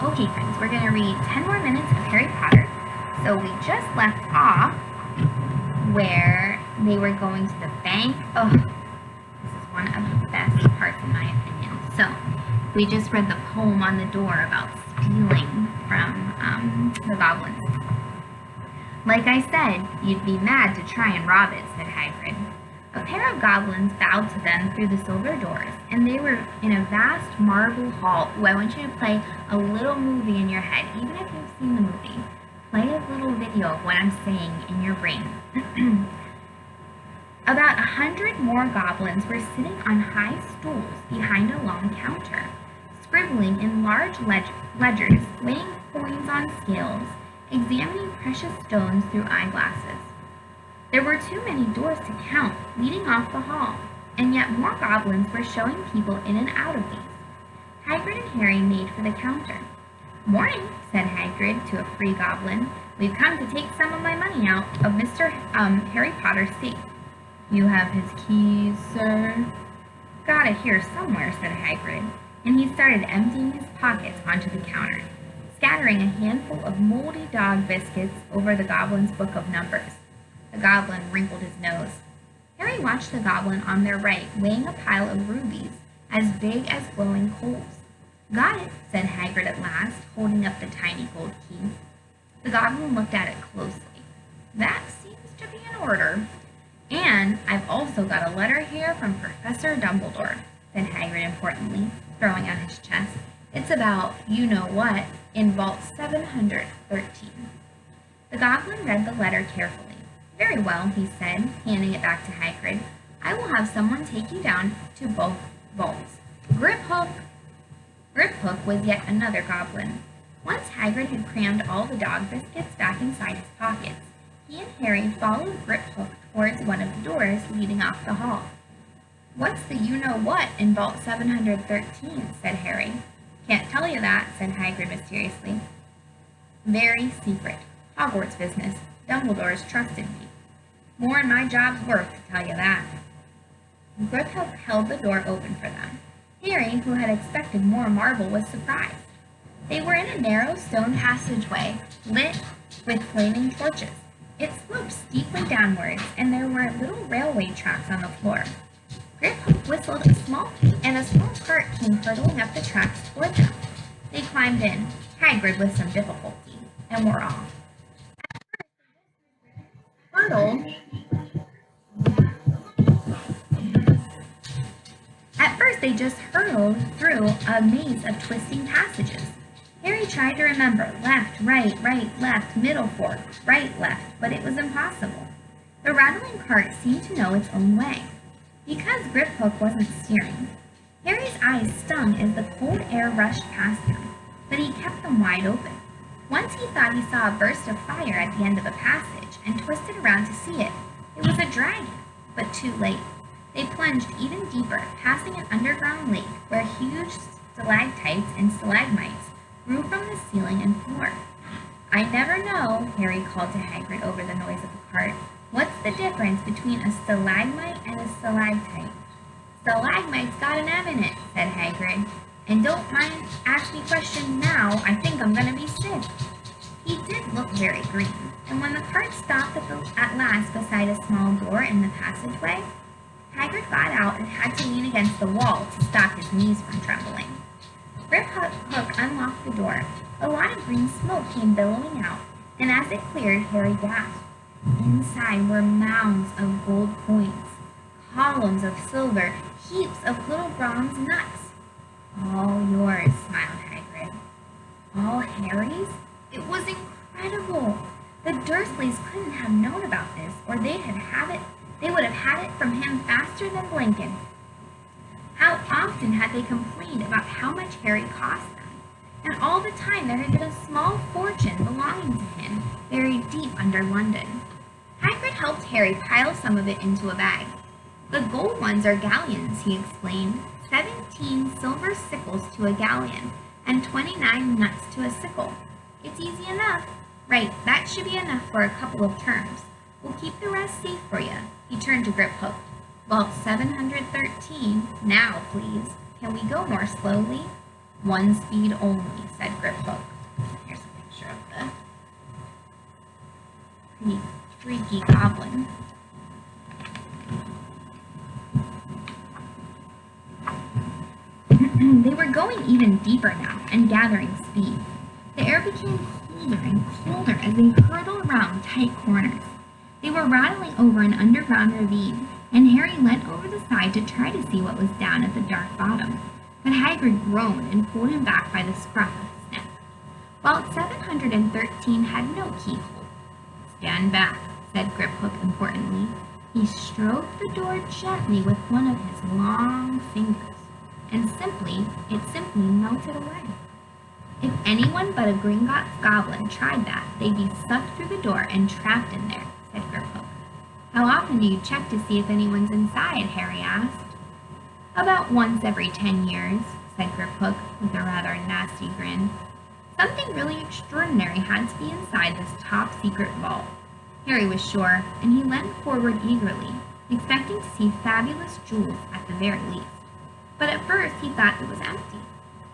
Okay, friends, we're going to read 10 more minutes of Harry Potter. So we just left off where they were going to the bank. Oh, this is one of the best parts in my opinion. So we just read the poem on the door about stealing from the goblins. Like I said, you'd be mad to try and rob it, said Hagrid. A pair of goblins bowed to them through the silver doors, and they were in a vast marble hall. Ooh, I want you to play a little movie in your head, even if you've seen the movie. Play a little video of what I'm saying in your brain. About 100 more goblins were sitting on high stools behind a long counter, scribbling in large ledgers, weighing coins on scales, examining precious stones through eyeglasses. There were too many doors to count, leading off the hall, and yet more goblins were showing people in and out of these. Hagrid and Harry made for the counter. "Morning," said Hagrid to a free goblin. "We've come to take some of my money out of Mr. Harry Potter's safe." "You have his keys, sir?" "Got it here somewhere," said Hagrid, and he started emptying his pockets onto the counter, scattering a handful of moldy dog biscuits over the goblin's book of numbers. The goblin wrinkled his nose. Harry watched the goblin on their right weighing a pile of rubies as big as glowing coals. "Got it," said Hagrid at last, holding up the tiny gold key. The goblin looked at it closely. "That seems to be in order. And I've also got a letter here from Professor Dumbledore," said Hagrid importantly, throwing out his chest. "It's about you-know-what in Vault 713. The goblin read the letter carefully. "Very well," he said, handing it back to Hagrid. "I will have someone take you down to both vaults. Griphook!" Griphook was yet another goblin. Once Hagrid had crammed all the dog biscuits back inside his pockets, he and Harry followed Griphook towards one of the doors leading off the hall. "What's the you-know-what in Vault 713? said Harry. "Can't tell you that," said Hagrid mysteriously. "Very secret. Hogwarts business. Dumbledore's trusted me. More'n my job's worth to tell you that." Griphook held the door open for them. Harry, who had expected more marble, was surprised. They were in a narrow stone passageway, lit with flaming torches. It sloped steeply downwards, and there were little railway tracks on the floor. Griphook whistled a small cart came hurtling up the tracks toward them. They climbed in, Hagrid with some difficulty, and were off. At first they just hurtled through a maze of twisting passages. Harry tried to remember left, right, left, middle fork, right, left, but it was impossible. The rattling cart seemed to know its own way. Because Griphook wasn't steering, Harry's eyes stung as the cold air rushed past him, but he kept them wide open. Once he thought he saw a burst of fire at the end of a passage and twisted around to see it. It was a dragon, but too late. They plunged even deeper, passing an underground lake where huge stalactites and stalagmites grew from the ceiling and floor. "I never know," Harry called to Hagrid over the noise of the cart. "What's the difference between a stalagmite and a stalactite?" "Stalagmite's got an M in it," said Hagrid. "And don't mind asking me questions now. I think I'm going to be sick." He did look very green, and when the cart stopped at last beside a small door in the passageway, Hagrid got out and had to lean against the wall to stop his knees from trembling. Griphook unlocked the door. A lot of green smoke came billowing out, and as it cleared, Harry gasped. Inside were mounds of gold coins, columns of silver, heaps of little bronze nuts. "All yours," smiled Hagrid. "All Harry's? It was incredible! The Dursleys couldn't have known about this, or they would have had it from him faster than blinking." How often had they complained about how much Harry cost them? And all the time there had been a small fortune belonging to him, buried deep under London. Hagrid helped Harry pile some of it into a bag. "The gold ones are galleons," he explained. 17 silver sickles to a galleon, and 29 nuts to a sickle. It's easy enough. Right, that should be enough for a couple of terms. We'll keep the rest safe for you." He turned to Griphook. "Vault 713, now, please. Can we go more slowly?" One speed only, said Griphook. Here's a picture of the pretty freaky goblin. They were going even deeper now and gathering speed. The air became colder and colder as they hurtled around tight corners. They were rattling over an underground ravine, and Harry leant over the side to try to see what was down at the dark bottom. But Hagrid groaned and pulled him back by the scruff of his neck. Vault 713 had no keyhole. Stand back, said Griphook importantly. He stroked the door gently with one of his long fingers, and it simply melted away. If anyone but a Gringotts goblin tried that, they'd be sucked through the door and trapped in there, said Griphook. How often do you check to see if anyone's inside? Harry asked. About once every 10 years, said Griphook with a rather nasty grin. Something really extraordinary had to be inside this top-secret vault. Harry was sure, and he leaned forward eagerly, expecting to see fabulous jewels at the very least. But at first he thought it was empty.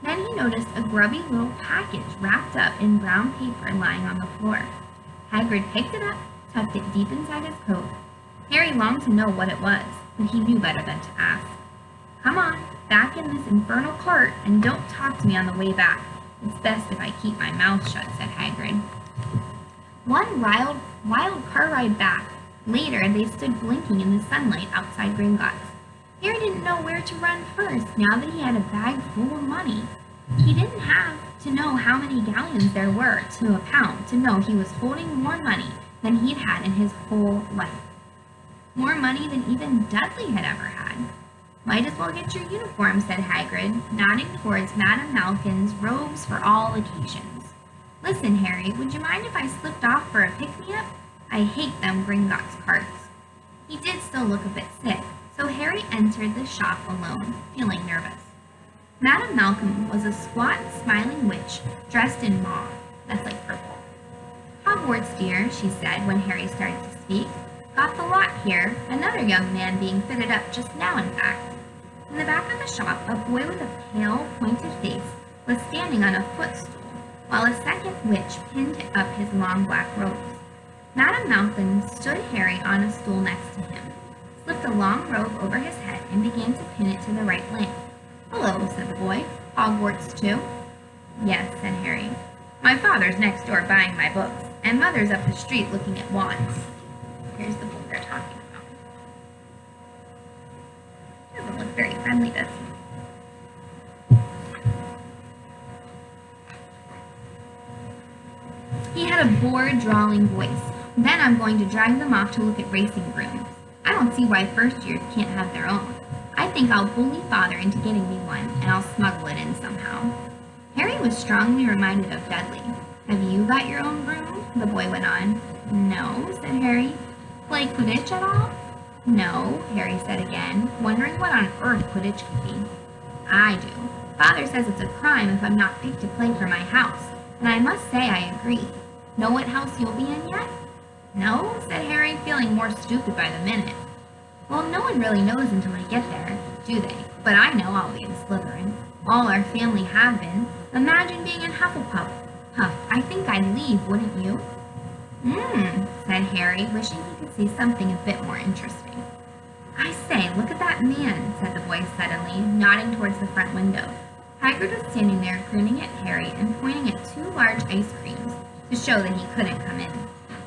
Then he noticed a grubby little package wrapped up in brown paper lying on the floor. Hagrid picked it up, tucked it deep inside his coat. Harry longed to know what it was, but he knew better than to ask. Come on, back in this infernal cart, and don't talk to me on the way back. It's best if I keep my mouth shut, said Hagrid. One wild car ride back. Later, they stood blinking in the sunlight outside Gringotts. Harry didn't know where to run first now that he had a bag full of money. He didn't have to know how many galleons there were to a pound to know he was holding more money than he'd had in his whole life. More money than even Dudley had ever had. Might as well get your uniform, said Hagrid, nodding towards Madame Malkin's robes for all occasions. Listen, Harry, would you mind if I slipped off for a pick-me-up? I hate them Gringotts carts. He did still look a bit sick, so Harry entered the shop alone, feeling nervous. Madame Malkin was a squat, smiling witch dressed in mauve. That's like purple. Hogwarts, dear, she said when Harry started to speak. Got the lot here, another young man being fitted up just now, in fact. In the back of the shop, a boy with a pale, pointed face was standing on a footstool, while a second witch pinned up his long black robes. Madame Malkin stood Harry on a stool next to him, slipped a long robe over his head, and began to pin it to the right lamp. Hello, said the boy. Hogwarts, too? Yes, said Harry. My father's next door buying my books, and mother's up the street looking at wands. Here's the boy they're talking about. Doesn't look very friendly, does he? He had a bored, drawling voice. Then I'm going to drag them off to look at racing brooms. I don't see why first years can't have their own. I think I'll bully father into getting me one, and I'll smuggle it in somehow. Harry was strongly reminded of Dudley. Have you got your own broom? The boy went on. No, said Harry. Play Quidditch at all? No, Harry said again, wondering what on earth Quidditch could be. I do. Father says it's a crime if I'm not picked to play for my house, and I must say I agree. Know what house you'll be in yet? No, said Harry, feeling more stupid by the minute. Well, no one really knows until they get there, do they? But I know I'll be in Slytherin. All our family have been. Imagine being in Hufflepuff. I think I'd leave, wouldn't you? Said Harry, wishing he could see something a bit more interesting. I say, look at that man, said the boy suddenly, nodding towards the front window. Hagrid was standing there, grinning at Harry and pointing at 2 large ice creams to show that he couldn't come in.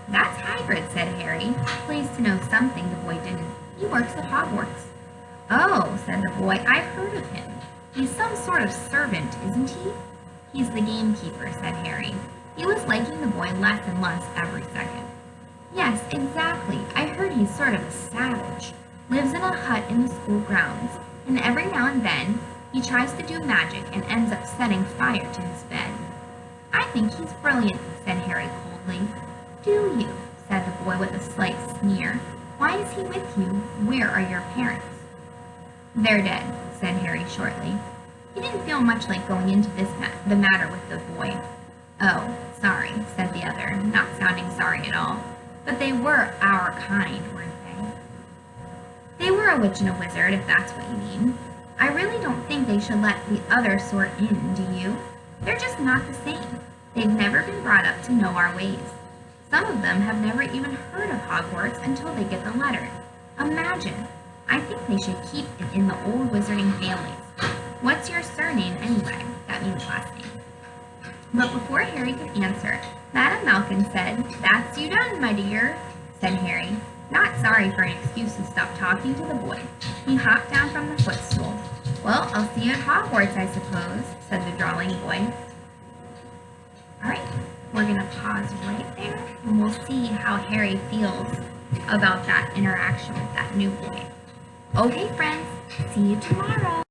That's Hagrid, said Harry, pleased to know something the boy didn't. He works at Hogwarts. Oh, said the boy, I've heard of him. He's some sort of servant, isn't he? He's the gamekeeper, said Harry. He was liking the boy less and less every second. Yes, exactly. I heard he's sort of a savage. Lives in a hut in the school grounds, and every now and then he tries to do magic and ends up setting fire to his bed. I think he's brilliant, said Harry coldly. Do you? Said the boy with a slight sneer. Why is he with you? Where are your parents? They're dead, said Harry shortly. He didn't feel much like going into the matter with the boy. Oh, sorry, said the other, not sounding sorry at all. But they were our kind, weren't they? They were a witch and a wizard, if that's what you mean. I really don't think they should let the other sort in, do you? They're just not the same. They've never been brought up to know our ways. Some of them have never even heard of Hogwarts until they get the letter. Imagine! I think they should keep it in the old wizarding families. What's your surname, anyway? That means last name. But before Harry could answer, Madame Malkin said, "That's you done, my dear," said Harry, not sorry for an excuse to stop talking to the boy. He hopped down from the footstool. "Well, I'll see you at Hogwarts, I suppose," said the drawling boy. Alright, we're going to pause right there, and we'll see how Harry feels about that interaction with that new boy. Okay, friends, see you tomorrow.